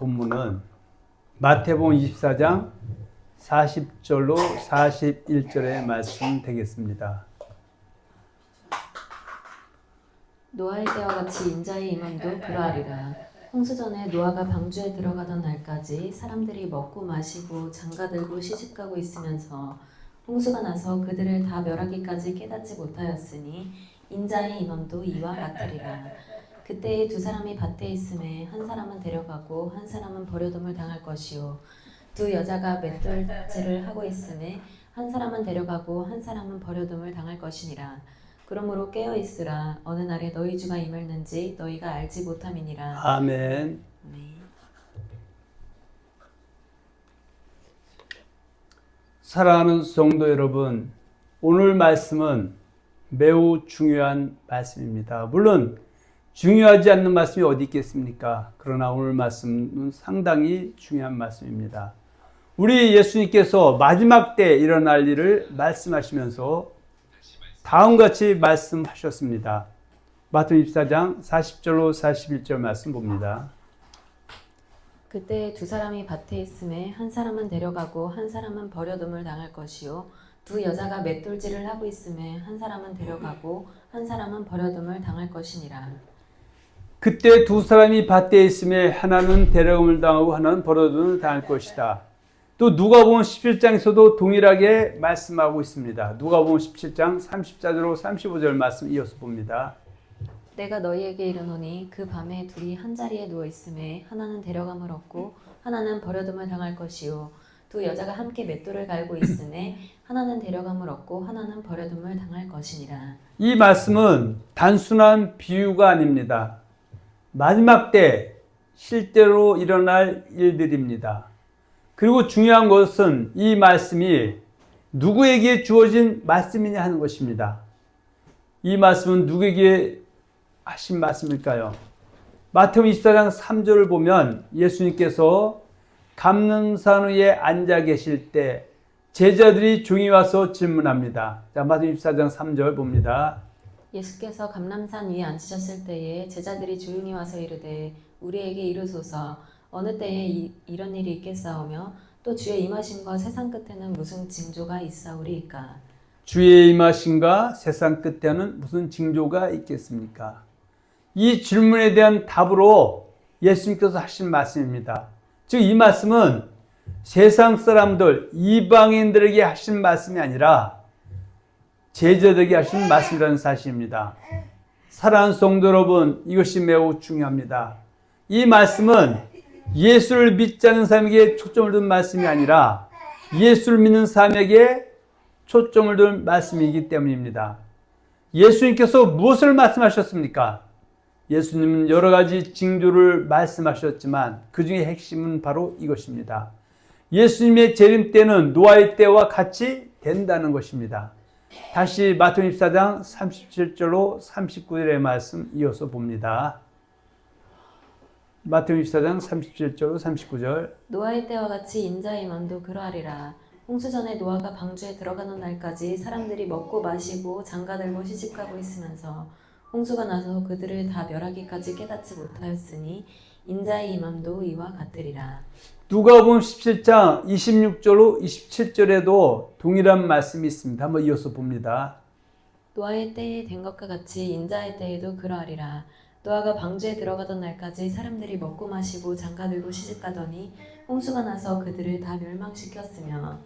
본문은 마태복음 24장 40절로 41절의 말씀 되겠습니다. 노아의 때와 같이 인자의 임함도 그러하리라. 홍수전에 노아가 방주에 들어가던 날까지 사람들이 먹고 마시고 장가들고 시집가고 있으면서 홍수가 나서 그들을 다 멸하기까지 깨닫지 못하였으니 인자의 임함도 이와 같으리라. 그때에 두 사람이 밭에 있음에 한 사람은 데려가고 한 사람은 버려둠을 당할 것이요 두 여자가 맷돌질을 하고 있음에 한 사람은 데려가고 한 사람은 버려둠을 당할 것이니라. 그러므로 깨어 있으라. 어느 날에 너희 주가 임했는지 너희가 알지 못함이니라. 아멘. 네. 사랑하는 성도 여러분, 오늘 말씀은 매우 중요한 말씀입니다. 물론 중요하지 않는 말씀이 어디 있겠습니까? 그러나 오늘 말씀은 상당히 중요한 말씀입니다. 우리 예수님께서 마지막 때 일어날 일을 말씀하시면서 다음과 같이 말씀하셨습니다. 마태복음 24장 40절로 41절 말씀 봅니다. 그때 두 사람이 밭에 있음에 한 사람은 데려가고 한 사람은 버려둠을 당할 것이요 두 여자가 맷돌질을 하고 있음에 한 사람은 데려가고 한 사람은 버려둠을 당할 것이니라. 그때 두 사람이 밭에 있음에 하나는 데려감을 당하고 하나는 버려둠을 당할 것이다. 또 누가복음 17장에서도 동일하게 말씀하고 있습니다. 누가복음 17장 34절로 35절 말씀 이어서 봅니다. 내가 너희에게 이르노니 그 밤에 둘이 한 자리에 누워 있음에 하나는 데려감을 얻고 하나는 버려둠을 당할 것이요 두 여자가 함께 맷돌을 갈고 있음에 하나는 데려감을 얻고 하나는 버려둠을 당할 것이니라. 이 말씀은 단순한 비유가 아닙니다. 마지막 때 실제로 일어날 일들입니다. 그리고 중요한 것은 이 말씀이 누구에게 주어진 말씀이냐 하는 것입니다. 이 말씀은 누구에게 하신 말씀일까요? 마태복음 24장 3절을 보면 예수님께서 감람산 위에 앉아 계실 때 제자들이 종이 와서 질문합니다. 자, 마태복음 24장 3절 봅니다. 예수께서 감람산 위에 앉으셨을 때에 제자들이 조용히 와서 이르되 우리에게 이르소서 어느 때에 이런 일이 있겠사오며 또 주의 임하심과 세상 끝에는 무슨 징조가 있사오리이까. 주의 임하심과 세상 끝에는 무슨 징조가 있겠습니까? 이 질문에 대한 답으로 예수님께서 하신 말씀입니다. 즉 이 말씀은 세상 사람들, 이방인들에게 하신 말씀이 아니라 제자들에게 하신 말씀이라는 사실입니다. 사랑하는 성도 여러분, 이것이 매우 중요합니다. 이 말씀은 예수를 믿지 않는 사람에게 초점을 둔 말씀이 아니라 예수를 믿는 사람에게 초점을 둔 말씀이기 때문입니다. 예수님께서 무엇을 말씀하셨습니까? 예수님은 여러 가지 징조를 말씀하셨지만 그 중에 핵심은 바로 이것입니다. 예수님의 재림 때는 노아의 때와 같이 된다는 것입니다. 다시 마태복음 24장 37절로 39절의 말씀 이어서 봅니다. 마태복음 24장 37절로 39절. 노아의 때와 같이 인자의 임함도 그러하리라. 홍수전에 노아가 방주에 들어가는 날까지 사람들이 먹고 마시고 장가들고 시집가고 있으면서 홍수가 나서 그들을 다 멸하기까지 깨닫지 못하였으니 인자의 임함도 이와 같으리라. 누가복음 17장 26절로 27절에도 동일한 말씀이 있습니다. 한번 이어서 봅니다. 노아의 때에 된 것과 같이 인자의 때에도 그러하리라. 노아가 방주에 들어가던 날까지 사람들이 먹고 마시고 장가들고 시집가더니 홍수가 나서 그들을 다 멸망시켰으며.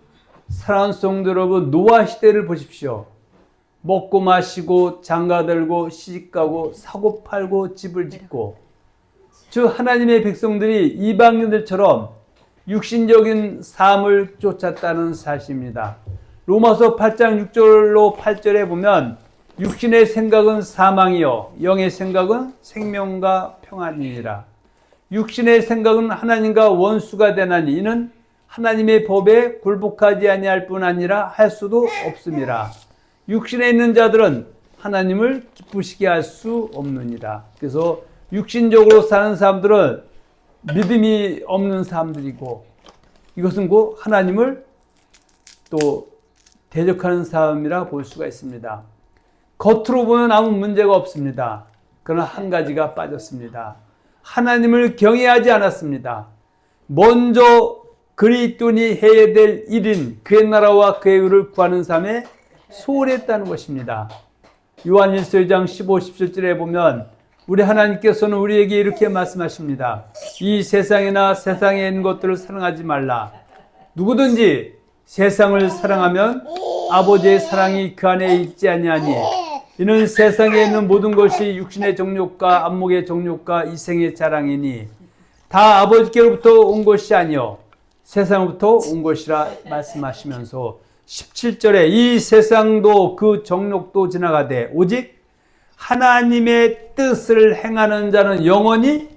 사랑하는 성도 여러분, 노아 시대를 보십시오. 먹고 마시고 장가들고 시집가고 사고 팔고 집을 짓고, 즉 하나님의 백성들이 이방인들처럼 육신적인 삶을 쫓았다는 사실입니다. 로마서 8장 6절로 8절에 보면 육신의 생각은 사망이요 영의 생각은 생명과 평안이니라. 육신의 생각은 하나님과 원수가 되나니 이는 하나님의 법에 굴복하지 아니할 뿐 아니라 할 수도 없음이라. 육신에 있는 자들은 하나님을 기쁘시게 할 수 없느니라. 그래서 육신적으로 사는 사람들은 믿음이 없는 사람들이고, 이것은 곧 하나님을 또 대적하는 사람이라 볼 수가 있습니다. 겉으로 보면 아무 문제가 없습니다. 그러나 한 가지가 빠졌습니다. 하나님을 경외하지 않았습니다. 먼저 그리스도인이 해야 될 일인 그의 나라와 그의 의를 구하는 삶에 소홀했다는 것입니다. 요한일서 2장 15, 17절에 보면 우리 하나님께서는 우리에게 이렇게 말씀하십니다. 이 세상이나 세상에 있는 것들을 사랑하지 말라. 누구든지 세상을 사랑하면 아버지의 사랑이 그 안에 있지 아니하니 이는 세상에 있는 모든 것이 육신의 정욕과 안목의 정욕과 이생의 자랑이니 다 아버지께로부터 온 것이 아니요 세상으로부터 온 것이라 말씀하시면서 17절에 이 세상도 그 정욕도 지나가되 오직 하나님의 뜻을 행하는 자는 영원히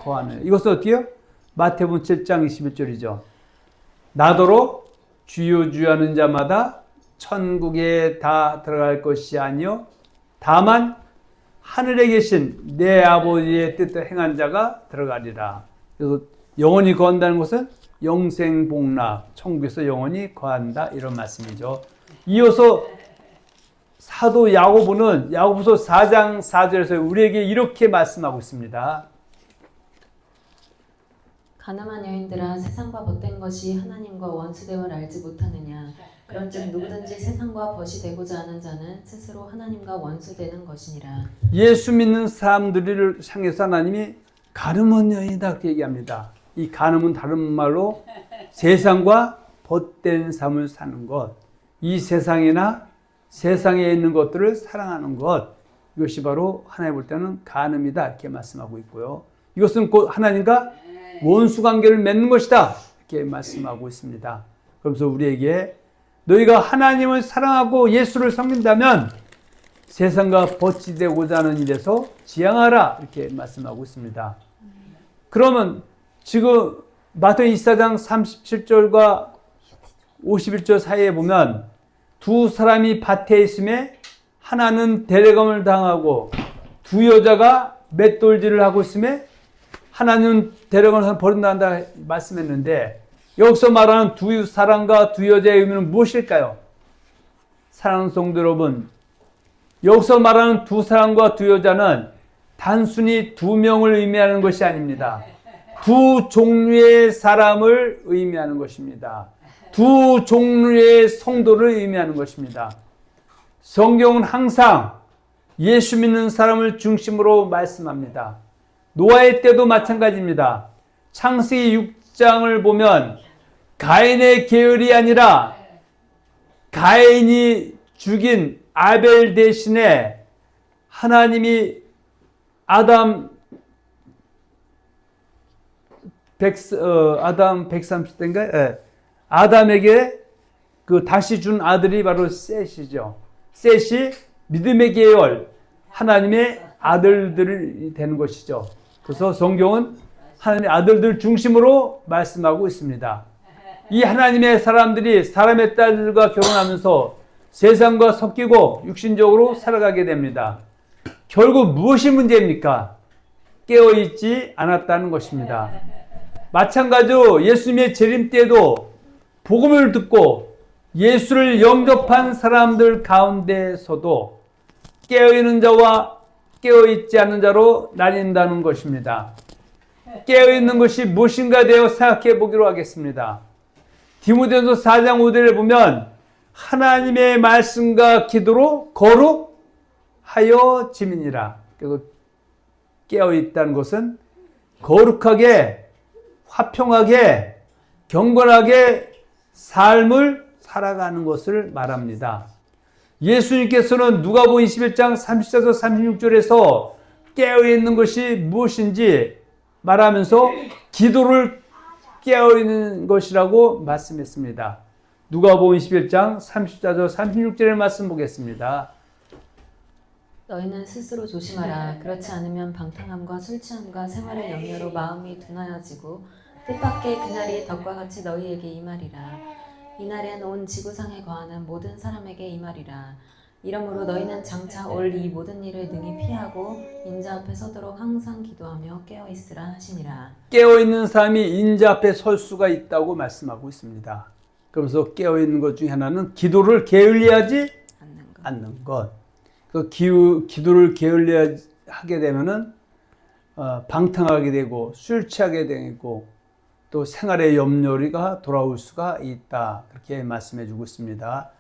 거하는. 이것은 어떻게요? 마태복음 7장 21절이죠. 나더러 주여 주여 하는 자마다 천국에 다 들어갈 것이 아니요 다만 하늘에 계신 내 아버지의 뜻을 행한 자가 들어가리라. 그래서 영원히 거한다는 것은 영생복락, 천국에서 영원히 거한다 이런 말씀이죠. 이어서 사도 야고보는 야고보서 4장 4절에서 우리에게 이렇게 말씀하고 있습니다. 가늠한 여인들아 세상과 벗된 것이 하나님과 원수됨을 알지 못하느냐. 그런즉 누구든지 세상과 벗이 되고자 하는 자는 스스로 하나님과 원수되는 것이니라. 예수 믿는 사람들을 향해서 하나님이 가늠한 여인이다 그렇게 얘기합니다. 이 가늠은 다른 말로 세상과 벗된 삶을 사는 것, 이 세상이나 세상에 있는 것들을 사랑하는 것, 이것이 바로 하나님 볼 때는 간음이다 이렇게 말씀하고 있고요. 이것은 곧 하나님과 원수 관계를 맺는 것이다 이렇게 말씀하고 있습니다. 그러면서 우리에게 너희가 하나님을 사랑하고 예수를 섬긴다면 세상과 벗이 되고자 하는 일에서 지향하라 이렇게 말씀하고 있습니다. 그러면 지금 마태복음 24장 37절과 51절 사이에 보면 두 사람이 밭에 있음에 하나는 데려감을 당하고 두 여자가 맷돌질을 하고 있음에 하나는 데려감을 버린다 말씀했는데 여기서 말하는 두 사람과 두 여자의 의미는 무엇일까요? 사랑하는 성도 여러분, 여기서 말하는 두 사람과 두 여자는 단순히 두 명을 의미하는 것이 아닙니다. 두 종류의 사람을 의미하는 것입니다. 두 종류의 성도를 의미하는 것입니다. 성경은 항상 예수 믿는 사람을 중심으로 말씀합니다. 노아의 때도 마찬가지입니다. 창세기 6장을 보면 가인의 계열이 아니라 가인이 죽인 아벨 대신에 하나님이 아담 130대인가요? 네. 아담에게 그 다시 준 아들이 바로 셋이죠. 셋이 믿음의 계열, 하나님의 아들들이 되는 것이죠. 그래서 성경은 하나님의 아들들 중심으로 말씀하고 있습니다. 이 하나님의 사람들이 사람의 딸들과 결혼하면서 세상과 섞이고 육신적으로 살아가게 됩니다. 결국 무엇이 문제입니까? 깨어있지 않았다는 것입니다. 마찬가지로 예수님의 재림 때도 복음을 듣고 예수를 영접한 사람들 가운데서도 깨어있는 자와 깨어있지 않은 자로 나뉜다는 것입니다. 깨어있는 것이 무엇인가 되어 생각해 보기로 하겠습니다. 디모데전서 4장 5절에 보면 하나님의 말씀과 기도로 거룩하여 지민이라. 그래서 깨어있다는 것은 거룩하게 화평하게 경건하게 삶을 살아가는 것을 말합니다. 예수님께서는 누가복음 21장 34절 36절에서 깨어있는 것이 무엇인지 말하면서 기도를 깨어있는 것이라고 말씀했습니다. 누가복음 21장 34절 36절의 말씀 보겠습니다. 너희는 스스로 조심하라. 그렇지 않으면 방탕함과 술 취함과 생활의 염려로 마음이 둔하여지고 뜻밖의 그날이 덕과 같이 너희에게 임하리라. 이날엔 온 지구상에 거하는 모든 사람에게 임하리라. 이러므로 너희는 장차 올 이 모든 일을 능히 피하고 인자 앞에 서도록 항상 기도하며 깨어 있으라 하시니라. 깨어있는 사람이 인자 앞에 설 수가 있다고 말씀하고 있습니다. 그러면서 깨어있는 것 중에 하나는 기도를 게을리하지 않는 것. 그 기도를 게을리하게 되면은 방탕하게 되고 술 취하게 되고 또 생활의 염려가 돌아올 수가 있다. 그렇게 말씀해 주고 있습니다.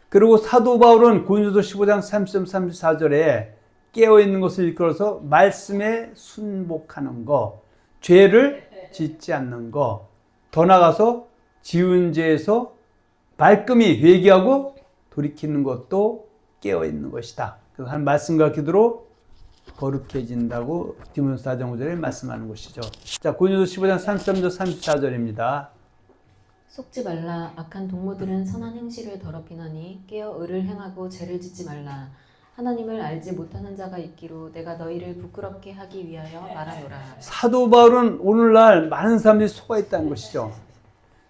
그리고 사도 바울은 고린도서 15장 33-34절에 깨어있는 것을 일컬어서 말씀에 순복하는 것, 죄를 짓지 않는 것, 더 나아가서 지은 죄에서 말끔히 회개하고 돌이키는 것도 깨어있는 것이다. 그래서 한 말씀과 기도로 거룩해진다고 디모데후서 4장 5절에 말씀하는 것이죠. 자, 고린도서 15장 33절 34절입니다. 속지 말라. 악한 동무들은 선한 행실을 더럽히나니 깨어 의를 행하고 죄를 짓지 말라. 하나님을 알지 못하는 자가 있기로 내가 너희를 부끄럽게 하기 위하여 말하노라. 사도 바울은 오늘날 많은 사람들이 속아 있다는 것이죠.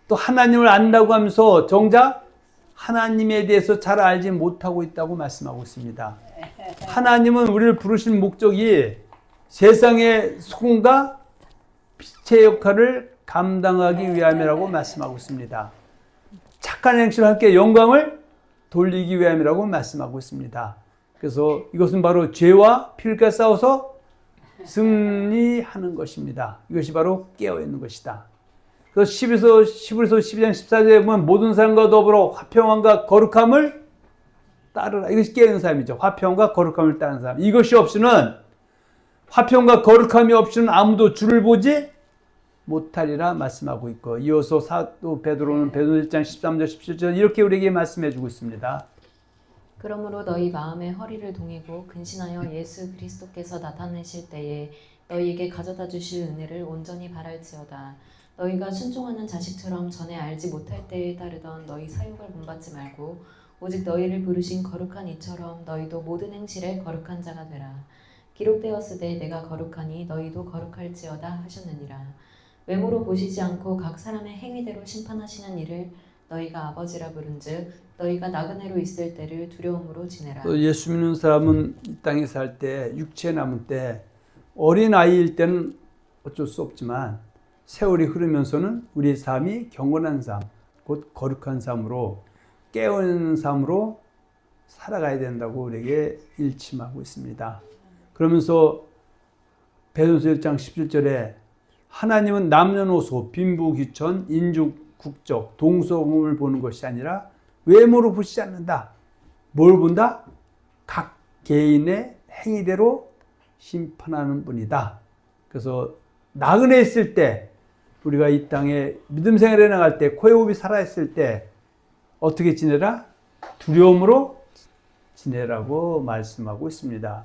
또 하나님을 안다고 하면서 정작 하나님에 대해서 잘 알지 못하고 있다고 말씀하고 있습니다. 하나님은 우리를 부르신 목적이 세상의 소금과 빛의 역할을 감당하기 위함이라고 말씀하고 있습니다. 착한 행실을 함께 영광을 돌리기 위함이라고 말씀하고 있습니다. 그래서 이것은 바로 죄와 필과 싸워서 승리하는 것입니다. 이것이 바로 깨어있는 것이다. 그래서 11서 12장 14절에 보면 모든 사람과 더불어 화평함과 거룩함을 따르라. 이것이 깨어있는 사람이죠. 화평과 거룩함을 따르는 사람. 이것이 없이는, 화평과 거룩함이 없이는 아무도 주를 보지 못하리라 말씀하고 있고, 이어서 사도 베드로는 베드로 1장 13절 17절 이렇게 우리에게 말씀해 주고 있습니다. 그러므로 너희 마음에 허리를 동이고 근신하여 예수 그리스도께서 나타내실 때에 너희에게 가져다 주실 은혜를 온전히 바랄지어다. 너희가 순종하는 자식처럼 전에 알지 못할 때에 따르던 너희 사욕을 본받지 말고 오직 너희를 부르신 거룩한 이처럼 너희도 모든 행실에 거룩한 자가 되라. 기록되었으되 내가 거룩하니 너희도 거룩할지어다 하셨느니라. 외모로 보시지 않고 각 사람의 행위대로 심판하시는 이를 너희가 아버지라 부른즉 너희가 나그네로 있을 때를 두려움으로 지내라. 예수 믿는 사람은 이 땅에 살 때, 육체에 남은 때, 어린 아이일 때는 어쩔 수 없지만 세월이 흐르면서는 우리의 삶이 경건한 삶, 곧 거룩한 삶으로, 깨어있는 삶으로 살아가야 된다고 우리에게 일침하고 있습니다. 그러면서 베드로서 1장 17절에 하나님은 남녀노소, 빈부귀천, 인종, 국적, 동서음을 보는 것이 아니라 외모로 보시지 않는다. 뭘 본다? 각 개인의 행위대로 심판하는 분이다. 그래서 나그네 있을 때, 우리가 이 땅에 믿음 생활에 나갈 때, 코에 호흡이 살아있을 때 어떻게 지내라? 두려움으로 지내라고 말씀하고 있습니다.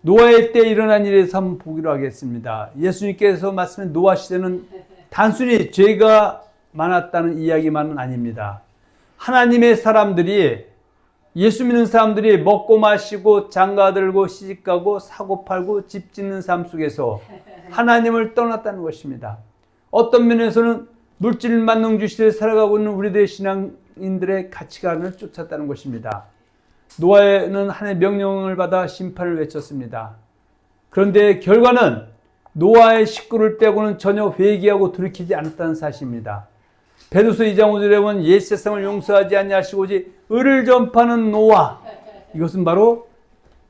노아의 때 일어난 일에 대해서 한번 보기로 하겠습니다. 예수님께서 말씀한 노아 시대는 단순히 죄가 많았다는 이야기만은 아닙니다. 하나님의 사람들이, 예수 믿는 사람들이 먹고 마시고 장가들고 시집가고 사고 팔고 집 짓는 삶 속에서 하나님을 떠났다는 것입니다. 어떤 면에서는 물질 만능주 시대에 살아가고 있는 우리들의 신앙인들의 가치관을 쫓았다는 것입니다. 노아는 하나님의 명령을 받아 심판을 외쳤습니다. 그런데 결과는 노아의 식구를 빼고는 전혀 회개하고 돌이키지 않았다는 사실입니다. 베드로서 2장 5절에 보면 옛 세상을 용서하지 아니하시고 오직 의를 전파하는 노아, 이것은 바로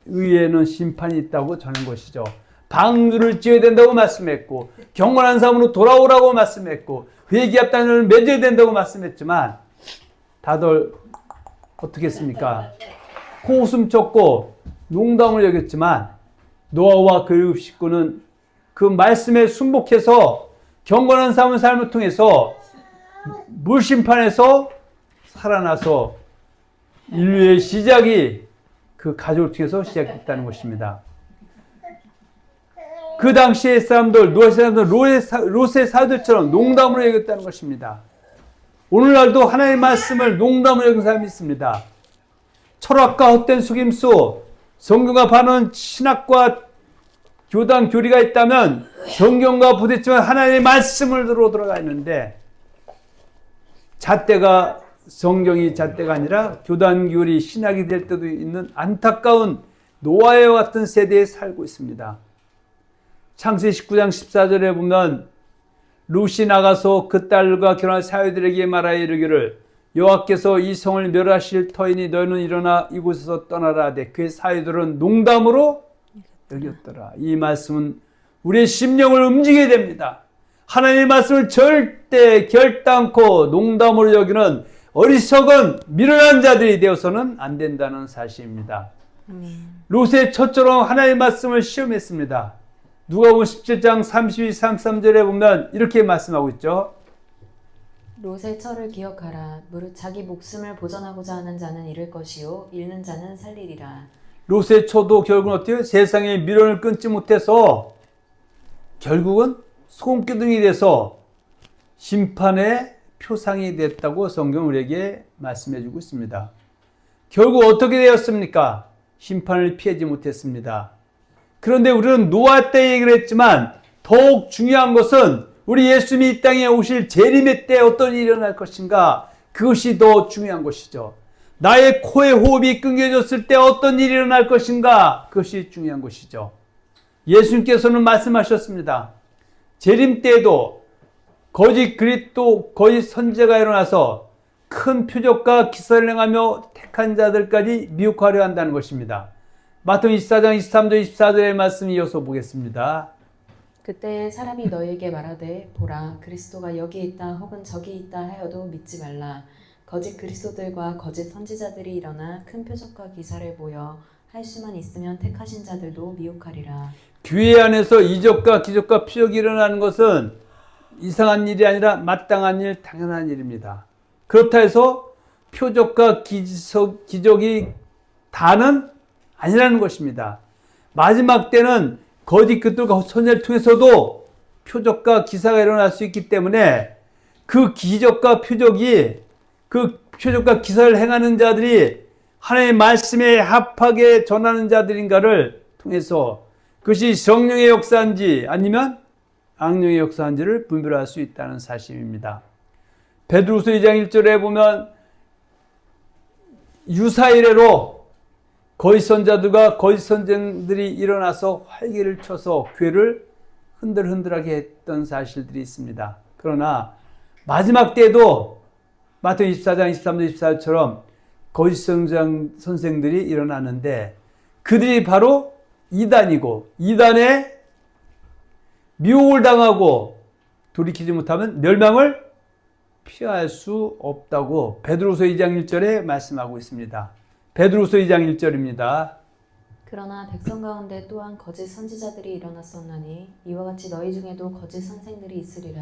의에는 심판이 있다고 전한 것이죠. 방주를 지어야 된다고 말씀했고, 경건한 삶으로 돌아오라고 말씀했고, 회개합단을 맺어야 된다고 말씀했지만 다들 어떻게 했습니까? 코웃음 쳤고 농담을 여겼지만 노아와 그 일곱 식구는 그 말씀에 순복해서 경건한 삶을 통해서 물심판에서 살아나서 인류의 시작이 그 가족을 통해서 시작됐다는 것입니다. 그 당시의 사람들, 노아의 사람들, 롯의 사람들처럼 농담으로 여겼다는 것입니다. 오늘날도 하나님의 말씀을 농담으로 여기는 사람이 있습니다. 철학과 헛된 속임수, 성경과 반하는 신학과 교단 교리가 있다면 성경과 부딪히면 하나님의 말씀으로 들어가 있는데, 잣대가 성경이 잣대가 아니라 교단 교리 신학이 될 때도 있는 안타까운 노아와 같은 세대에 살고 있습니다. 창세기 19장 14절에 보면 룻이 나가서 그 딸과 결혼한 사위들에게 말하여 이르기를 여호와께서 이 성을 멸하실 터이니 너희는 일어나 이곳에서 떠나라 하되 그의 사위들은 농담으로 여겼더라. 이 말씀은 우리의 심령을 움직이게 됩니다. 하나님의 말씀을 절대 결단코 농담으로 여기는 어리석은 미련한 자들이 되어서는 안 된다는 사실입니다. 롯의 처처럼 하나님의 말씀을 시험했습니다. 누가복음 17장 32, 33절에 보면 이렇게 말씀하고 있죠. 롯의 처를 기억하라. 무릇 자기 목숨을 보전하고자 하는 자는 잃을 것이요 잃는 자는 살리리라. 롯의 처도 결국은 어때요? 세상의 미련을 끊지 못해서 결국은 소금기둥이 돼서 심판의 표상이 됐다고 성경은 우리에게 말씀해 주고 있습니다. 결국 어떻게 되었습니까? 심판을 피하지 못했습니다. 그런데 우리는 노아 때 얘기를 했지만 더욱 중요한 것은 우리 예수님이 이 땅에 오실 재림의 때 어떤 일이 일어날 것인가, 그것이 더 중요한 것이죠. 나의 코의 호흡이 끊겨졌을 때 어떤 일이 일어날 것인가, 그것이 중요한 것이죠. 예수님께서는 말씀하셨습니다. 재림 때에도 거짓 그리스도, 거짓 선지자가 일어나서 큰 표적과 기사를 행하며 택한 자들까지 미혹하려 한다는 것입니다. 마태복음 24장 23절 24절의 말씀 이어서 보겠습니다. 그때 사람이 너희에게 말하되 보라 그리스도가 여기 있다 혹은 저기 있다 하여도 믿지 말라. 거짓 그리스도들과 거짓 선지자들이 일어나 큰 표적과 기사를 보여 할 수만 있으면 택하신 자들도 미혹하리라. 교회 안에서 이적과 기적과 표적이 일어나는 것은 이상한 일이 아니라 마땅한 일, 당연한 일입니다. 그렇다 해서 표적과 기적이 다는 아니라는 것입니다. 마지막 때는 거짓 그들과 선지자를 통해서도 표적과 기사가 일어날 수 있기 때문에 그 기적과 표적이, 그 표적과 기사를 행하는 자들이 하나님의 말씀에 합하게 전하는 자들인가를 통해서 그것이 성령의 역사인지 아니면 악령의 역사인지를 분별할 수 있다는 사실입니다. 베드로서 2장 1절에 보면 유사이래로 거짓 선자들과 거짓 선생들이 일어나서 활기를 쳐서 교회를 흔들흔들하게 했던 사실들이 있습니다. 그러나 마지막 때에도 마태복음 24장 23절 24절처럼 거짓 선생들이 일어나는데 그들이 바로 이단이고 이단에 미혹을 당하고 돌이키지 못하면 멸망을 피할 수 없다고 베드로서 2장 1절에 말씀하고 있습니다. 베드로서 2장 1절입니다. 그러나 백성 가운데 또한 거짓 선지자들이 일어났었나니 이와 같이 너희 중에도 거짓 선생들이 있으리라.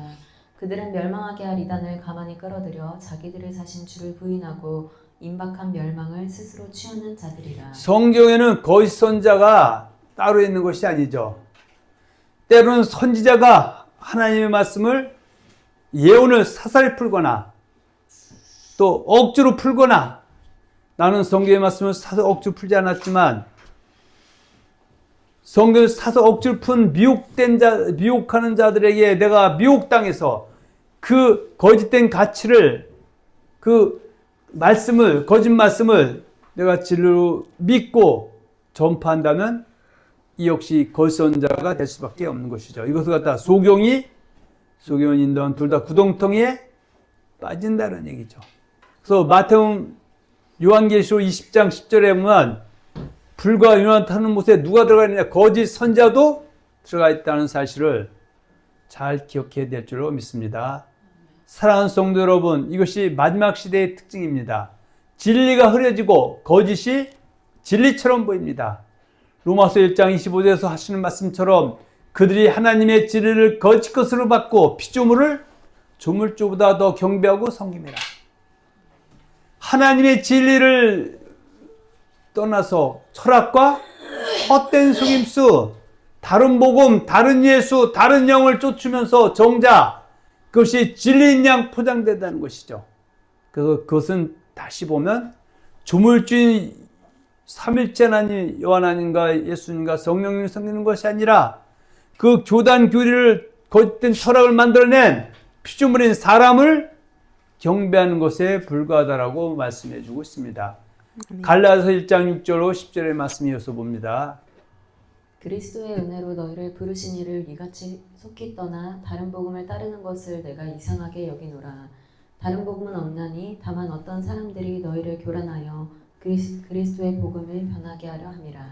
그들은 멸망하게 할 이단을 가만히 끌어들여 자기들을 사신 주를 부인하고 임박한 멸망을 스스로 취하는 자들이라. 성경에는 거짓 선자가 따로 있는 것이 아니죠. 때로는 선지자가 하나님의 말씀을 예언을 사살히 풀거나 또 억지로 풀거나, 나는 성경의 말씀을 사서 억지로 풀지 않았지만 성경을 사서 억지로 푼 미혹하는 자들에게 내가 미혹당해서 그 거짓된 가치를, 그 말씀을, 거짓 말씀을 내가 진리로 믿고 전파한다면 이 역시 거짓 선자가 될 수밖에 없는 것이죠. 이것을 갖다 소경이 인도한 둘 다 구덩텅이에 빠진다는 얘기죠. 그래서 마태복음 요한계시록 20장 10절에 보면 불과 요나 타는 곳에 누가 들어가 있느냐, 거짓 선자도 들어가 있다는 사실을 잘 기억해야 될 줄로 믿습니다. 사랑하는 성도 여러분, 이것이 마지막 시대의 특징입니다. 진리가 흐려지고 거짓이 진리처럼 보입니다. 로마서 1장 25절에서 하시는 말씀처럼 그들이 하나님의 진리를 거짓 것으로 받고 피조물을 조물주보다 더 경배하고 섬김이라. 하나님의 진리를 떠나서 철학과 헛된 속임수, 다른 복음, 다른 예수, 다른 영을 쫓으면서 정작 그것이 진리인 양 포장된다는 것이죠. 그래서 그것은 다시 보면 조물주인 삼일째 하나님, 요한 하나님과 예수님과 성령님을 섬기는 것이 아니라 그 교단 교리를 거짓된 철학을 만들어낸 피조물인 사람을 경배하는 것에 불과하다라고 말씀해 주고 있습니다. 갈라디아서 1장 6절로 10절의 말씀 이어서 봅니다. 그리스도의 은혜로 너희를 부르신 이를 이같이 속히 떠나 다른 복음을 따르는 것을 내가 이상하게 여기노라. 다른 복음은 없나니 다만 어떤 사람들이 너희를 교란하여 그리스도의 복음을 변하게 하려 함이라.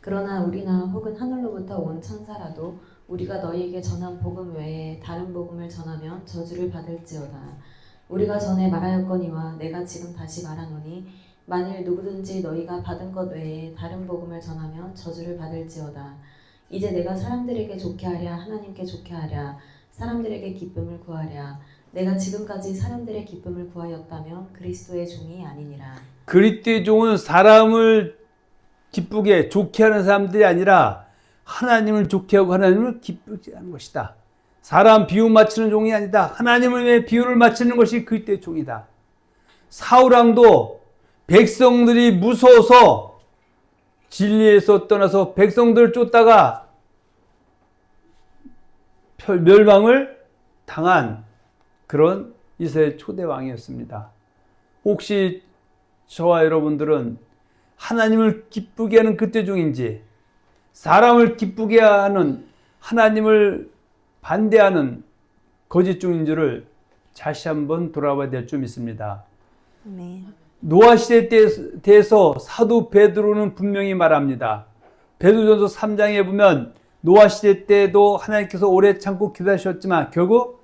그러나 우리나 혹은 하늘로부터 온 천사라도 우리가 너희에게 전한 복음 외에 다른 복음을 전하면 저주를 받을지어다. 우리가 전에 말하였거니와 내가 지금 다시 말하노니 만일 누구든지 너희가 받은 것 외에 다른 복음을 전하면 저주를 받을지어다. 이제 내가 사람들에게 좋게 하랴 하나님께 좋게 하랴 사람들에게 기쁨을 구하랴 내가 지금까지 사람들의 기쁨을 구하였다면 그리스도의 종이 아니니라. 그리스도의 종은 사람을 기쁘게 좋게 하는 사람들이 아니라 하나님을 좋게 하고 하나님을 기쁘게 하는 것이다. 사람 비유 맞추는 종이 아니다. 하나님을 위해 비유를 맞추는 것이 그리스도의 종이다. 사울왕도 백성들이 무서워서 진리에서 떠나서 백성들을 쫓다가 멸망을 당한 그런 이스라엘 초대 왕이었습니다. 혹시 저와 여러분들은 하나님을 기쁘게 하는 그때 종인지 사람을 기쁘게 하는 하나님을 반대하는 거짓 종인 줄을 다시 한번 돌아봐야 될 줄 믿습니다. 네. 노아 시대에 대해서 사도 베드로는 분명히 말합니다. 베드로전서 3장에 보면 노아 시대 때도 하나님께서 오래 참고 기다리셨지만 결국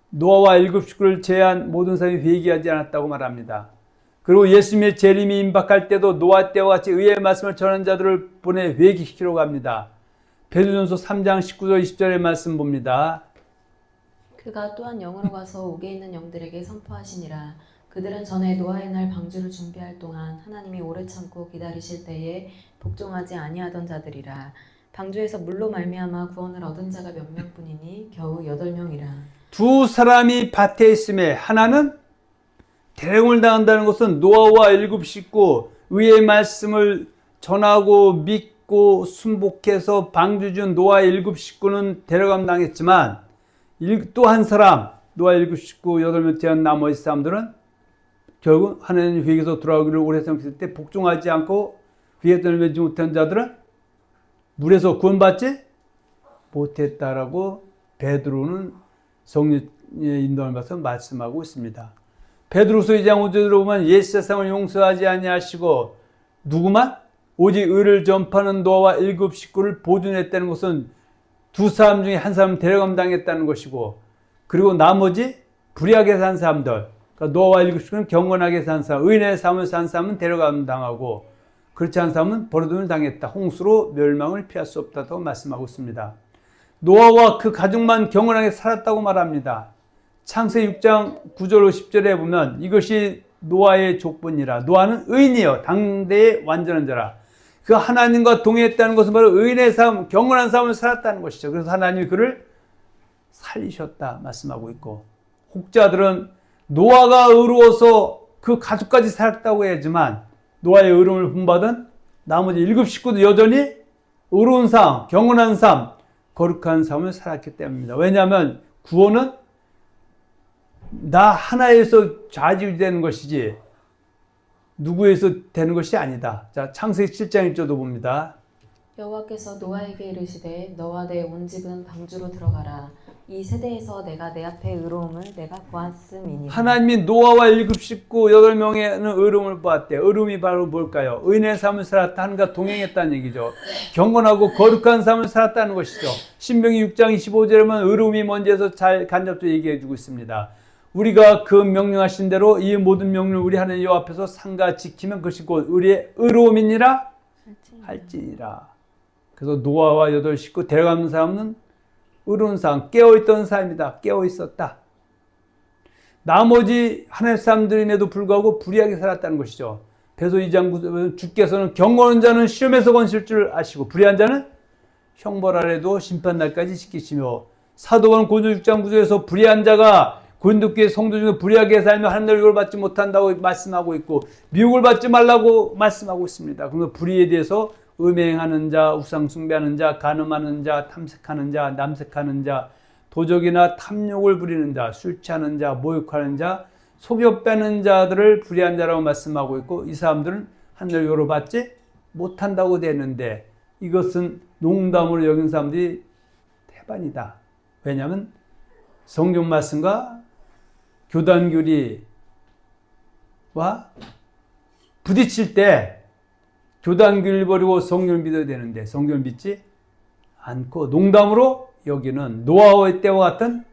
노아와 일곱 식구를 제외한 모든 사람이 회개하지 않았다고 말합니다. 그리고 예수님의 재림이 임박할 때도 노아 때와 같이 의의 말씀을 전하는 자들을 보내 회개시키려고 합니다. 베드로전서 3장 19절 20절의 말씀 봅니다. 그가 또한 영으로 가서 옥에 있는 영들에게 선포하시니라. 그들은 전에 노아의 날 방주를 준비할 동안 하나님이 오래 참고 기다리실 때에 복종하지 아니하던 자들이라. 방주에서 물로 말미암아 구원을 얻은 자가 몇 명뿐이니 겨우 8명이라. 두 사람이 밭에 있음에 하나는 대령을 당한다는 것은 노아와 일곱 식구 의의 말씀을 전하고 믿고 순복해서 방주준 노아의 일곱 식구는 데려감 당했지만 또 한 사람 노아 일곱 식구 8명 제한 나머지 사람들은 결국 하나님 회개에서 돌아오기를 오래 생각했을 때 복종하지 않고 회개 떠나지 못한 자들은 물에서 구원받지 못했다라고 베드로는 성령의 인도를 받아서 말씀하고 있습니다. 베드로서 2장 5절로 보면 옛 세상을 용서하지 아니하시고 누구만 오직 의를 전파하는 노아와 일곱 식구를 보존했다는 것은 두 사람 중에 한 사람은 데려감 당했다는 것이고 그리고 나머지 불의하게 산 사람들 그러니까 노아와 일곱 식구는 경건하게 산 사람 의인의 삶을 산 사람은 데려감 당하고 그렇지 않은 사람은 버려둠을 당했다. 홍수로 멸망을 피할 수 없다고 말씀하고 있습니다. 노아와 그 가족만 경건하게 살았다고 말합니다. 창세기 6장 9절 10절에 보면 이것이 노아의 족본이라. 노아는 의인이요 당대의 완전한 자라. 그 하나님과 동행했다는 것은 바로 의인의 삶, 경건한 삶을 살았다는 것이죠. 그래서 하나님이 그를 살리셨다 말씀하고 있고 혹자들은 노아가 의로워서 그 가족까지 살았다고 해야지만 노아의 의로움을 본받은 나머지 일곱 식구도 여전히 의로운 삶, 경건한 삶, 거룩한 삶을 살았기 때문입니다. 왜냐하면 구원은 나 하나에서 좌지우지되는 것이지 누구에서 되는 것이 아니다. 자, 창세기 7장 1절도 봅니다. 여호와께서 노아에게 이르시되 너와 내 온 집은 방주로 들어가라. 이 세대에서 내가 내 앞에 의로움을 내가 보았음이니라. 하나님이 노아와 일곱 식구 8명에는 의로움을 보았대. 의로움이 바로 뭘까요? 의인의 삶을 살았다. 하나님과 동행했다는 얘기죠. 경건하고 거룩한 삶을 살았다는 것이죠. 신명기 6장 25절에 보면 의로움이 뭔지에서 잘 간접적으로 얘기해 주고 있습니다. 우리가 그 명령하신 대로 이 모든 명령을 우리 하나님 여호와 앞에서 삼가 지키면 그것이 곧 우리의 의로움이니라 할지니라. 그래서 노아와 8 식구 데려가는 사람은 의로운 사람, 깨어있던 사람이다. 깨어있었다. 나머지 하나님의 사람들임에도 불구하고 불의하게 살았다는 것이죠. 베드로 2장 9절에 주께서는 경건한 자는 시험에서 건실 줄 아시고 불의한 자는 형벌 아래도 심판날까지 지키시며 사도관 고린도 6장 9절에서 불의한 자가 고린도교회 성도 중에 불의하게 살면 하늘의 유업을 받지 못한다고 말씀하고 있고 미혹을 받지 말라고 말씀하고 있습니다. 그러면 불의에 대해서 음행하는 자, 우상 숭배하는 자, 간음하는 자, 탐색하는 자, 남색하는 자, 도적이나 탐욕을 부리는 자, 술 취하는 자, 모욕하는 자, 속여 빼는 자들을 불의한 자라고 말씀하고 있고 이 사람들은 하늘의 유업을 받지 못한다고 되는데 이것은 농담으로 여긴 사람들이 태반이다. 왜냐하면 성경 말씀과 교단교리와 부딪힐 때 교단교리를 버리고 성경을 믿어야 되는데 성경을 믿지 않고 농담으로 여기는 노아의 때와 같은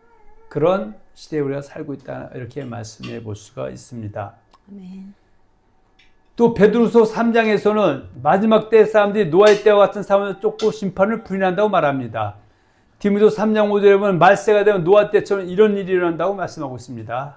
그런 시대에 우리가 살고 있다 이렇게 말씀해 볼 수가 있습니다. 아멘. 또 베드로서 3장에서는 마지막 때 사람들이 노아의 때와 같은 사람을 쫓고 심판을 부인한다고 말합니다. 디모데 3장 5절에 보면 말세가 되면 노아 때처럼 이런 일이 일어난다고 말씀하고 있습니다.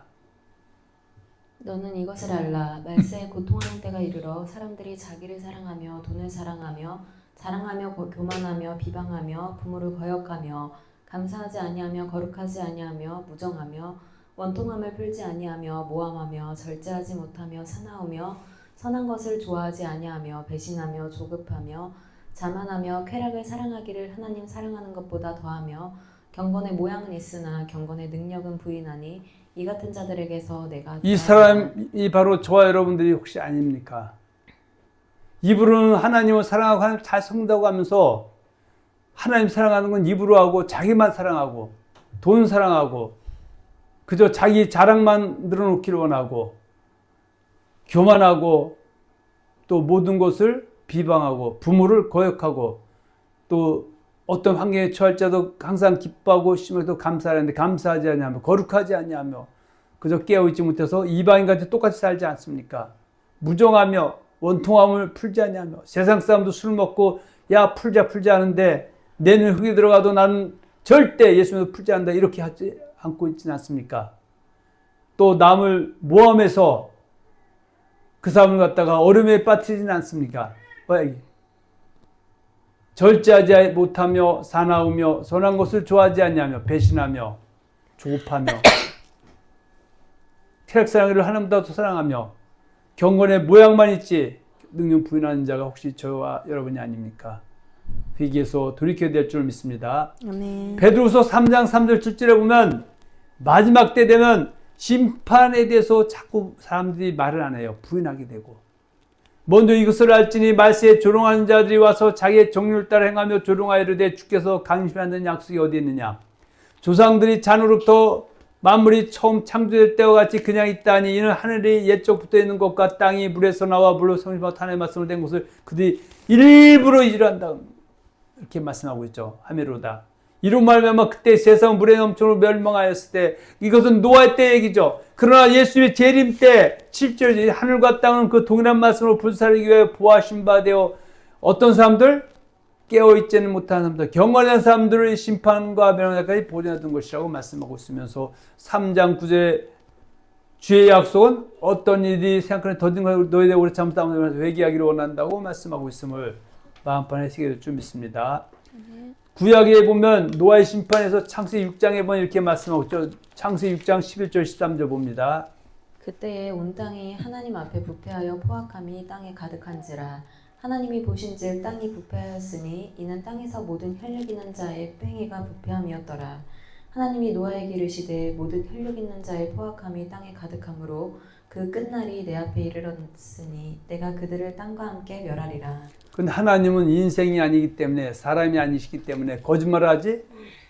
너는 이것을 알라. 말세에 고통하는 때가 이르러 사람들이 자기를 사랑하며 돈을 사랑하며 자랑하며 교만하며 비방하며 부모를 거역하며 감사하지 아니하며 거룩하지 아니하며 무정하며 원통함을 풀지 아니하며 모함하며 절제하지 못하며 사나우며 선한 것을 좋아하지 아니하며 배신하며 조급하며 자만하며 쾌락을 사랑하기를 하나님 사랑하는 것보다 더하며 경건의 모양은 있으나 경건의 능력은 부인하니 이 같은 자들에게서 내가 이 사람이 바로 저와 여러분들이 혹시 아닙니까? 입으로는 하나님을 사랑하고 하나님 잘 섬긴다고 하면서 하나님 사랑하는 건 입으로 하고 자기만 사랑하고 돈 사랑하고 그저 자기 자랑만 늘어놓기를 원하고 교만하고 또 모든 것을 비방하고 부모를 거역하고 또 어떤 환경에 처할지라도 항상 기뻐하고 심어도 감사하는데 감사하지 아니하며 거룩하지 아니하며 그저 깨어있지 못해서 이방인같이 똑같이 살지 않습니까? 무정하며 원통함을 풀지 아니하며 세상 사람도 술 먹고 야 풀자 하는데 내 눈에 흙이 들어가도 나는 절대 예수님을 풀지 않는다 이렇게 하지 않고 있지는 않습니까? 또 남을 모함해서 그 사람을 갖다가 어려움에 빠뜨리지는 않습니까? 왜? 절제하지 못하며 사나우며 선한 것을 좋아하지 않냐며 배신하며 조급하며 쾌락 사랑을 하나님보다 더 사랑하며 경건의 모양만 있지 능력 부인하는 자가 혹시 저와 여러분이 아닙니까? 회개해서 돌이켜야 될 줄 믿습니다. 아멘. 베드로서 3장 3절 7절에 보면 마지막 때 되면 심판에 대해서 자꾸 사람들이 말을 안 해요. 부인하게 되고 먼저 이것을 알지니 말세에 조롱하는 자들이 와서 자기의 정욕을 따라 행하며 조롱하여 이르되 주께서 강심하는 약속이 어디 있느냐. 조상들이 잔으로부터 만물이 처음 창조될 때와 같이 그냥 있다니 이는 하늘이 옛적부터 있는 것과 땅이 물에서 나와 물로 성심하고 탄의 말씀으로 된 것을 그들이 일부러 이질한다. 이렇게 말씀하고 있죠. 하메로다. 이로 말하면 그때 세상 물에 넘쳐로 멸망하였을 때 이것은 노아의 때 얘기죠. 그러나 예수님의 재림 때 7절 하늘과 땅은 그 동일한 말씀으로 불사르기 위해 보하신 바 되어 어떤 사람들? 깨어있지는 못한 사람들, 경건한 사람들의 심판과 멸망까지 보존하던 것이라고 말씀하고 있으면서 3장 9절 주의 약속은 어떤 일이 생각하는 더딘 것을 너희들 오래 참다면서 회개하기를 원한다고 말씀하고 있음을 마음판에 새겨둘 줄 믿습니다. 구약에 보면 노아의 심판에서 창세기 6장에 보면 이렇게 말씀하고 있죠. 창세기 6장 11절 13절 봅니다. 그때에 온 땅이 하나님 앞에 부패하여 포악함이 땅에 가득한지라 하나님이 보신즉 땅이 부패하였으니 이는 땅에서 모든 혈육 있는 자의 뺑이가 부패함이었더라. 하나님이 노아에게 이르시되 모든 혈육 있는 자의 포악함이 땅에 가득하므로 그 끝날이 내 앞에 이르렀으니 내가 그들을 땅과 함께 멸하리라. 근데 하나님은 인생이 아니기 때문에 사람이 아니시기 때문에 거짓말을 하지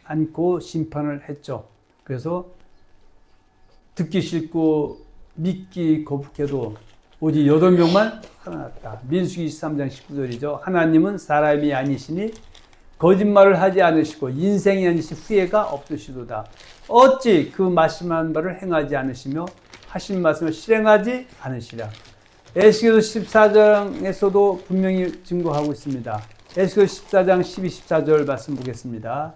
않고 심판을 했죠. 그래서 듣기 싫고 믿기 거북해도 오직 8명만 살아났다. 민수기 23장 19절이죠. 하나님은 사람이 아니시니 거짓말을 하지 않으시고 인생이 아니시 후회가 없으시도다. 어찌 그 말씀한 바를 행하지 않으시며 하신 말씀을 실행하지 않으시랴. 에스겔서 14장에서도 분명히 증거하고 있습니다. 에스겔 14장 12, 14절 말씀 보겠습니다.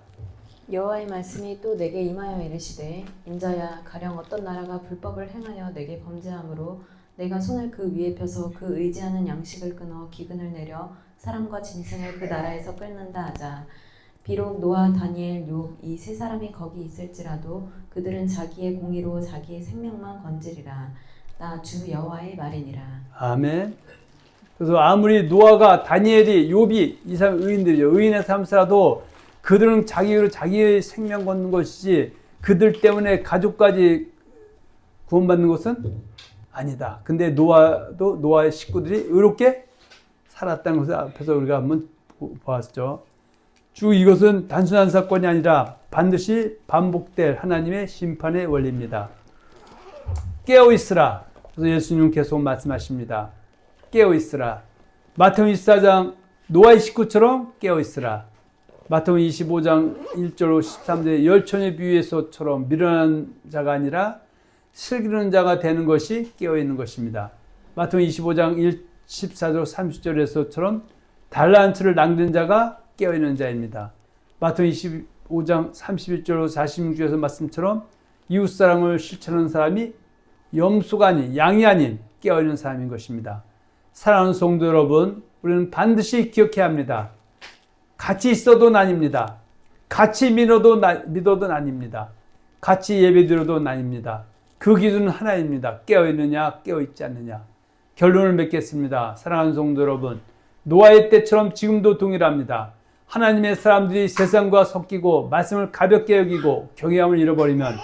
여호와의 말씀이 또 내게 임하여 이르시되 인자야 가령 어떤 나라가 불법을 행하여 내게 범죄함으로 내가 손을 그 위에 펴서 그 의지하는 양식을 끊어 기근을 내려 사람과 짐승을 그 나라에서 끌는다 하자. 비록 노아, 다니엘, 욥 이 세 사람이 거기 있을지라도 그들은 자기의 공의로 자기의 생명만 건지리라. 나 주 여호와의 말이니라. 아멘. 그래서 아무리 노아가 다니엘이 욥이 이 사람 의인들이죠. 의인의 삶사라도 그들은 자기로 자기의 생명 걷는 것이지 그들 때문에 가족까지 구원받는 것은 아니다. 근데 노아도 노아의 식구들이 의롭게 살았다는 것을 앞에서 우리가 한번 보았죠. 쭉 이것은 단순한 사건이 아니라 반드시 반복될 하나님의 심판의 원리입니다. 깨어있으라. 그래서 예수님은 계속 말씀하십니다. 깨어있으라. 마태복음 24장 노아의 식구처럼 깨어있으라. 마태복음 25장 1절 13절에 열천의 비유에서처럼 미련한 자가 아니라 슬기로운 자가 되는 것이 깨어있는 것입니다. 마태복음 25장 14절 30절에서처럼 달란트를 낭든 자가 깨어있는 자입니다. 마태복음 25장 31절 46절에서 말씀처럼 이웃사랑을 실천하는 사람이 염소가 아닌 양이 아닌 깨어있는 사람인 것입니다. 사랑하는 성도 여러분, 우리는 반드시 기억해야 합니다. 같이 있어도 나뉩니다. 같이 믿어도 나뉩니다. 같이 예배드려도 나뉩니다. 그 기준은 하나입니다. 깨어있느냐 깨어있지 않느냐. 결론을 맺겠습니다. 사랑하는 성도 여러분, 노아의 때처럼 지금도 동일합니다. 하나님의 사람들이 세상과 섞이고 말씀을 가볍게 여기고 경외함을 잃어버리면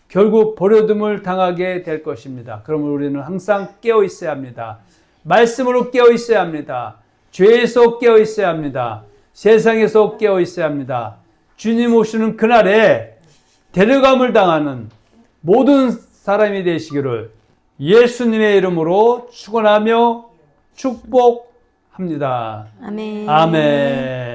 결국 버려둠을 당하게 될 것입니다. 그러므로 우리는 항상 깨어 있어야 합니다. 말씀으로 깨어 있어야 합니다. 죄에서 깨어 있어야 합니다. 세상에서 깨어 있어야 합니다. 주님 오시는 그날에 데려감을 당하는 모든 사람이 되시기를 예수님의 이름으로 축원하며 축복합니다. 아멘. 아멘.